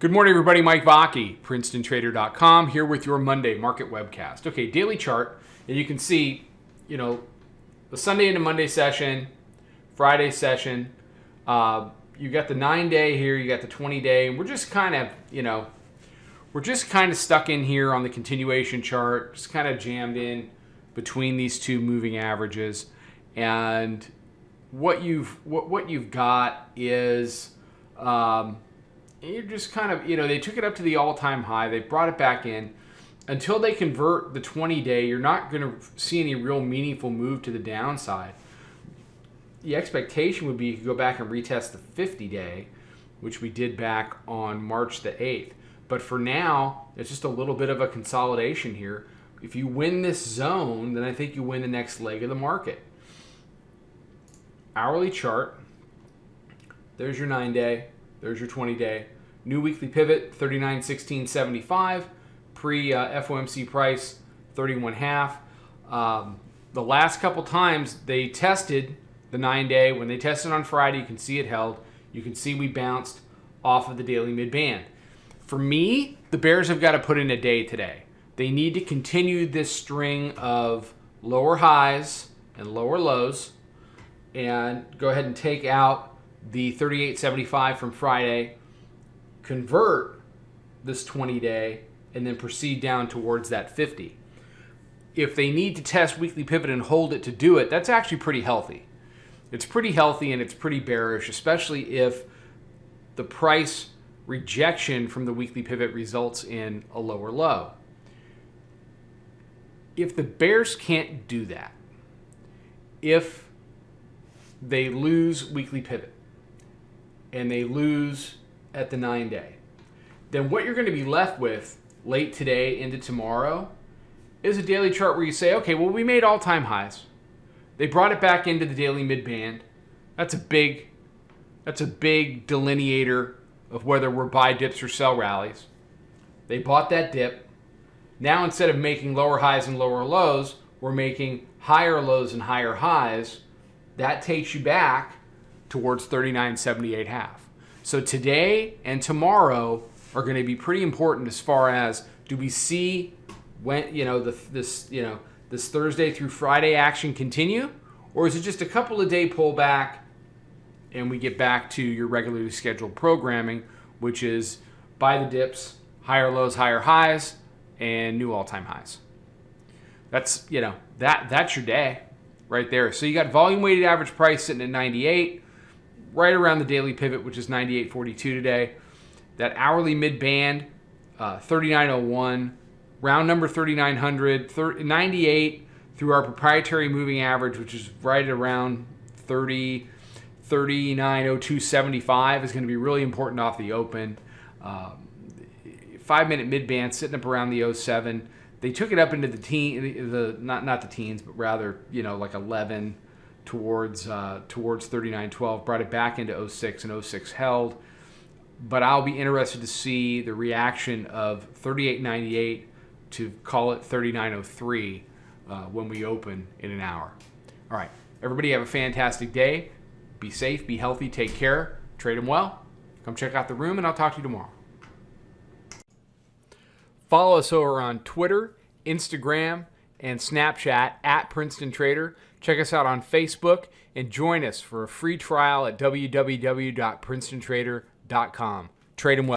Good morning, everybody. Mike Vacchi, Princetontrader.com, here with your Monday market webcast. Okay, daily chart, and you can see, the Sunday into Monday session, Friday session. You got the 9-day here, you got the 20-day, and we're just kind of stuck in here on the continuation chart, just kind of jammed in between these two moving averages. And what you've got is you're just kind of, they took it up to the all-time high. They brought it back in. Until they convert the 20-day, you're not going to see any real meaningful move to the downside. The expectation would be you could go back and retest the 50-day, which we did back on March the 8th. But for now, it's just a little bit of a consolidation here. If you win this zone, then I think you win the next leg of the market. Hourly chart, there's your 9-day. There's your 20-day. New weekly pivot, 39.1675. Pre-FOMC price, 31.5. The last couple times they tested the 9-day. When they tested on Friday, you can see it held. You can see we bounced off of the daily mid-band. For me, the bears have got to put in a day today. They need to continue this string of lower highs and lower lows and go ahead and take out the 38.75 from Friday, convert this 20-day, and then proceed down towards that 50. If they need to test weekly pivot and hold it to do it, that's actually pretty healthy. It's pretty healthy and it's pretty bearish, especially if the price rejection from the weekly pivot results in a lower low. If the bears can't do that, if they lose weekly pivot, and they lose at the 9-day, then what you're going to be left with late today into tomorrow is a daily chart where you say, okay, well, we made all-time highs. They brought it back into the daily mid-band. That's a big delineator of whether we're buy dips or sell rallies. They bought that dip. Now, instead of making lower highs and lower lows, we're making higher lows and higher highs. That takes you back towards 39.78.5. So today and tomorrow are going to be pretty important as far as, do we see when this Thursday through Friday action continue, or is it just a couple of day pullback and we get back to your regularly scheduled programming, which is buy the dips, higher lows, higher highs, and new all-time highs. That's that's your day right there. So you got volume weighted average price sitting at 98. Right around the daily pivot, which is 98.42 today. That hourly mid-band, 39.01. Round number 3,900. 98 through our proprietary moving average, which is right around 39.0275 is going to be really important off the open. 5-minute mid-band sitting up around the 07. They took it up into the not the teens, but rather, like 11 towards 39.12, brought it back into 06, and 06 held. But I'll be interested to see the reaction of 38.98 to call it 39.03 when we open in an hour. All right, everybody have a fantastic day. Be safe, be healthy, take care, trade them well. Come check out the room, and I'll talk to you tomorrow. Follow us over on Twitter, Instagram, and Snapchat at Princeton Trader. Check us out on Facebook and join us for a free trial at www.princetontrader.com. Trade them well.